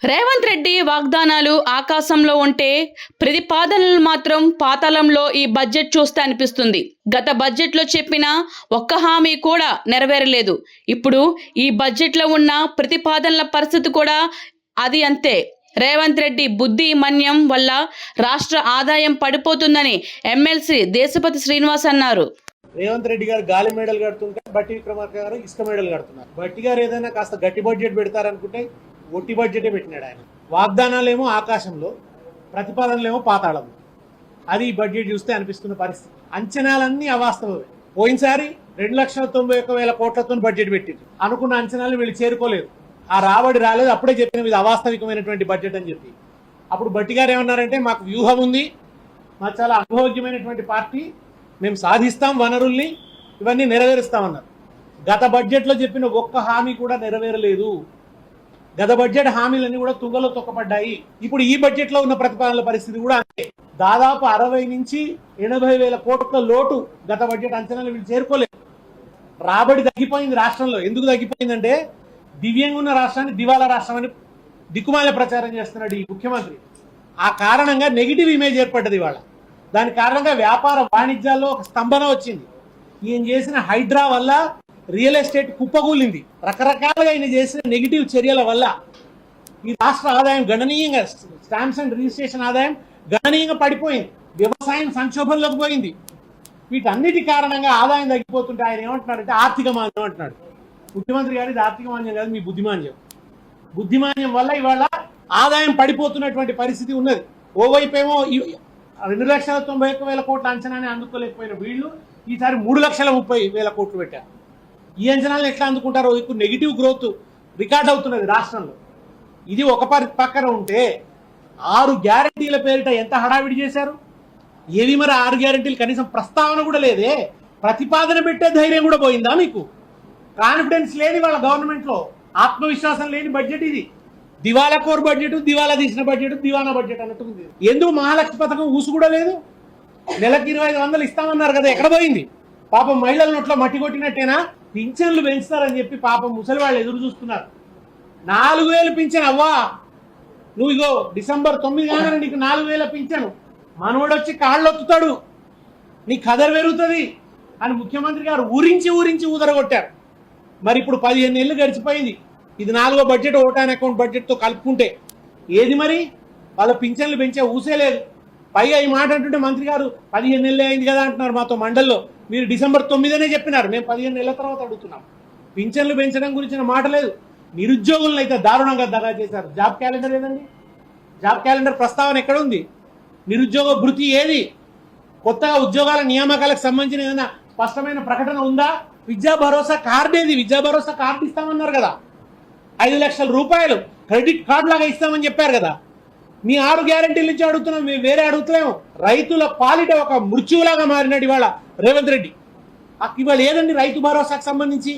రేవంత్ రెడ్డి వాగ్దానాలు ఆకాశంలో ఉంటే ప్రతిపాదనలు మాత్రం పాతాళంలో ఈ బడ్జెట్ చూస్తే అనిపిస్తుంది. గత బడ్జెట్లో చెప్పిన ఒక్క హామీ కూడా నెరవేరలేదు. ఇప్పుడు ఈ బడ్జెట్లో ఉన్న ప్రతిపాదనల పరిస్థితి కూడా అది అంతే. రేవంత్ రెడ్డి బుద్ధి మన్యం వల్ల రాష్ట్ర ఆదాయం పడిపోతుందని ఎమ్మెల్సీ దేశపతి శ్రీనివాస్ అన్నారు. రేవంత్ రెడ్డి గారు గాలి మేడలు కడుతుంటే బట్టి విక్రమార్క గారు ఇసుక మేడలు కడుతున్నారు. బట్టి గారు ఏదైనా కాస్త గట్టి బడ్జెట్ పెడతారనుకుంటే ఒట్టి బడ్జెటే పెట్టినాడు ఆయన. వాగ్దానాలేమో ఆకాశంలో, ప్రతిపాదనలేమో పాతాళంలో. అది ఈ బడ్జెట్ చూస్తే అనిపిస్తున్న పరిస్థితి. అంచనాలన్నీ అవాస్తవమే. పోయినసారి 2,91,000 కోట్లతో బడ్జెట్ పెట్టింది. అనుకున్న అంచనాలు వీళ్ళు చేరుకోలేదు. ఆ రాబడి రాలేదు. అప్పుడే చెప్పిన ఇది అవాస్తవికమైనటువంటి బడ్జెట్ అని చెప్పి. అప్పుడు బట్టి గారు ఏమన్నారంటే, మాకు వ్యూహం ఉంది, మాకు చాలా అనుభవజ్ఞమైనటువంటి పార్టీ, మేము సాధిస్తాం, వనరుల్ని ఇవన్నీ నెరవేరుస్తామన్నారు. గత బడ్జెట్లో చెప్పిన ఒక్క హామీ కూడా నెరవేరలేదు. గత బడ్జెట్ హామీలన్నీ కూడా తుంగలో తొక్కపడ్డాయి. ఇప్పుడు ఈ బడ్జెట్లో ఉన్న ప్రతిపాదనల పరిస్థితి కూడా అంతే. దాదాపు 60 నుంచి 80,000 కోట్ల లోటు గత బడ్జెట్ అంచనాలు వీళ్ళు చేరుకోలేదు. రాబడి తగ్గిపోయింది రాష్ట్రంలో. ఎందుకు తగ్గిపోయిందంటే, దివ్యంగా ఉన్న రాష్ట్రాన్ని దివాలా రాష్ట్రం అని దిక్కుమాల ప్రచారం చేస్తున్నాడు ఈ ముఖ్యమంత్రి. ఆ కారణంగా నెగిటివ్ ఇమేజ్ ఏర్పడ్డది ఇవాళ. దాని కారణంగా వ్యాపార వాణిజ్యాల్లో ఒక స్తంభన వచ్చింది. ఈయన చేసిన హైడ్రా వల్ల రియల్ ఎస్టేట్ కుప్పకూలింది. రకరకాలుగా ఆయన చేసిన నెగిటివ్ చర్యల వల్ల ఈ రాష్ట్ర ఆదాయం గణనీయంగా, స్టాంప్స్ అండ్ రిజిస్ట్రేషన్ ఆదాయం గణనీయంగా పడిపోయింది. వ్యవసాయం సంక్షోభంలోకి పోయింది. వీటన్నిటి కారణంగా ఆదాయం తగ్గిపోతుంటే ఆయన ఏమంటున్నాడంటే ఆర్థిక మాంద్యం అంటున్నాడు. ముఖ్యమంత్రి గారు ఇది ఆర్థిక మాంద్యం కాదు, మీ బుద్ధిమాంద్యం. బుద్ధిమాంద్యం వల్ల ఇవాళ ఆదాయం పడిపోతున్నటువంటి పరిస్థితి ఉన్నది. ఓవైపు ఏమో 2,91,000 కోట్ల అంచనాన్ని అందుకోలేకపోయిన వీళ్ళు ఈసారి 3,30,000 కోట్లు పెట్టారు. ఈ అంచనాలను ఎట్లా అందుకుంటారో. ఇప్పుడు నెగిటివ్ గ్రోత్ రికార్డ్ అవుతున్నది రాష్ట్రంలో. ఇది ఒక పక్కన ఉంటే 6 గ్యారంటీల పేరిట ఎంత హడావిడి చేశారు. ఏవి మరి 6 గ్యారంటీలు కనీసం ప్రస్తావన కూడా లేదే. ప్రతిపాదన పెట్టే ధైర్యం కూడా పోయిందా మీకు? కాన్ఫిడెన్స్ లేని వాళ్ళ గవర్నమెంట్లో, ఆత్మవిశ్వాసం లేని బడ్జెట్ ఇది. దివాలా కోర్ బడ్జెట్, దివాలా తీసిన బడ్జెట్, దివానా బడ్జెట్ అన్నట్టుంది. ఎందుకు మహాలక్ష్మి పథకం ఊసు కూడా లేదు? నెలకు 2,500 ఇస్తామన్నారు కదా, ఎక్కడ పోయింది? పాపం మహిళల నోట్లో మట్టి కొట్టినట్టేనా? పింఛన్లు పెంచుతారని చెప్పి పాపం ముసలి వాళ్ళు ఎదురు చూస్తున్నారు. 4,000 పింఛన్ అవ్వా, నువ్వు ఇగో డిసెంబర్ 9 కాగానే నీకు 4,000 పింఛను, మనవడొచ్చి కాళ్ళు ఒత్తుతాడు, నీ కదర్ పెరుగుతుంది అని ముఖ్యమంత్రి గారు ఊరించి ఊదరగొట్టారు. మరి ఇప్పుడు 15 నెలలు గడిచిపోయింది. ఇది 4వ బడ్జెట్, ఓటాన్ అకౌంట్ బడ్జెట్తో కలుపుకుంటే. ఏది మరి వాళ్ళ పింఛన్లు పెంచే ఊసే లేదు. పైగా ఈ మాట అంటుంటే మంత్రి గారు 15 నెలలే అయింది కదా అంటున్నారు మాతో మండల్లో. మీరు డిసెంబర్ 9 చెప్పినారు, మేము 15 నెలల తర్వాత అడుగుతున్నాం. పింఛన్లు పెంచడం గురించిన మాట లేదు. నిరుద్యోగులను అయితే దారుణంగా దగా చేశారు. జాబ్ క్యాలెండర్ ఏదండి? జాబ్ క్యాలెండర్ ప్రస్తావన ఎక్కడ ఉంది? నిరుద్యోగ భృతి ఏది? కొత్తగా ఉద్యోగాల నియామకాలకు సంబంధించిన ఏదైనా స్పష్టమైన ప్రకటన ఉందా? విద్యా భరోసా కార్డు ఏది? విద్యా భరోసా కార్డు ఇస్తామన్నారు కదా, 5 లక్షల రూపాయలు క్రెడిట్ కార్డు లాగా ఇస్తామని చెప్పారు కదా. మీ 6 గ్యారంటీల నుంచి అడుగుతున్నాం, మేము వేరే అడుగుతున్నాము. రైతుల పాలిట ఒక మృత్యువులాగా మారినాడు ఇవాళ రేవంత్ రెడ్డి. ఇవాళ ఏదండి రైతు భరోసాకు సంబంధించి?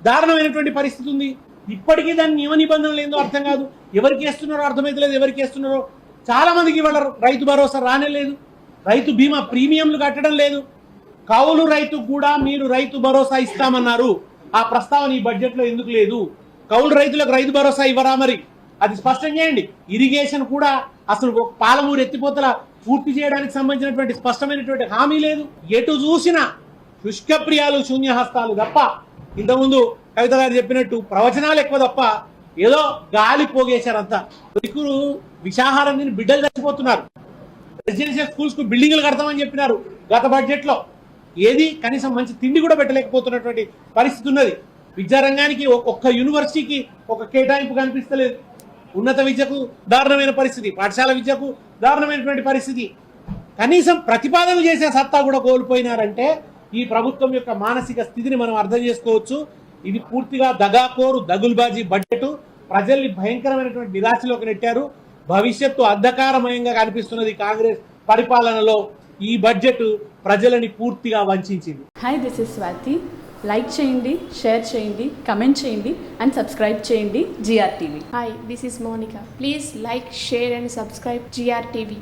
దారుణమైనటువంటి పరిస్థితి ఉంది. ఇప్పటికీ దాని నియమ నిబంధనలు ఏందో అర్థం కాదు. ఎవరికి వేస్తున్నారో అర్థమైతలేదు. ఎవరికి వేస్తున్నారో చాలా మందికి ఇవాళ రైతు భరోసా రానే లేదు. రైతు బీమా ప్రీమియంలు కట్టడం లేదు. కౌలు రైతుకు కూడా మీరు రైతు భరోసా ఇస్తామన్నారు. ఆ ప్రస్తావన ఈ బడ్జెట్లో ఎందుకు లేదు? కౌలు రైతులకు రైతు భరోసా ఇవ్వరా మరి? అది స్పష్టం చేయండి. ఇరిగేషన్ కూడా అసలు పాలమూరు ఎత్తిపోతల పూర్తి చేయడానికి సంబంధించినటువంటి స్పష్టమైనటువంటి హామీ లేదు. ఎటు చూసినా శుష్కప్రియాలు, శూన్యహస్తాలు తప్ప, ఇంతకుముందు కవిత గారు చెప్పినట్టు ప్రవచనాలు ఎక్కువ తప్ప ఏదో గాలి పోగేశారంతా. దిక్కులు విషాహారం తిని బిడ్డలు చచ్చిపోతున్నారు. రెసిడెన్షియల్ స్కూల్స్ కు బిల్డింగ్లు కడతామని చెప్పినారు గత బడ్జెట్లో. ఏది కనీసం మంచి తిండి కూడా పెట్టలేకపోతున్నటువంటి పరిస్థితి ఉన్నది. విద్యారంగానికి ఒక్క యూనివర్సిటీకి ఒక కేటాయింపు కనిపిస్తలేదు. ఉన్నత విద్యకు దారుణమైన పరిస్థితి, పాఠశాల విద్యకు దారుణమైనటువంటి పరిస్థితి. కనీసం ప్రతిపాదనలు చేసే సత్తా కూడా కోల్పోయినారంటే ఈ ప్రభుత్వం యొక్క మానసిక స్థితిని మనం అర్థం చేసుకోవచ్చు. ఇది పూర్తిగా దగాకోరు, దగుల్బాజీ బడ్జెట్. ప్రజల్ని భయంకరమైనటువంటి నిరాశలోకి నెట్టారు. భవిష్యత్తు అంధకారమయంగా కనిపిస్తున్నది కాంగ్రెస్ పరిపాలనలో. ఈ బడ్జెట్ ప్రజలని పూర్తిగా వంచింది. Hi, this is Swathi. Like చేయండి, షేర్ చేయండి, కమెంట్ చేయండి అండ్ సబ్స్క్రైబ్ చేయండి GRTV. Hi, this is Monica. Please like, share and subscribe GRTV.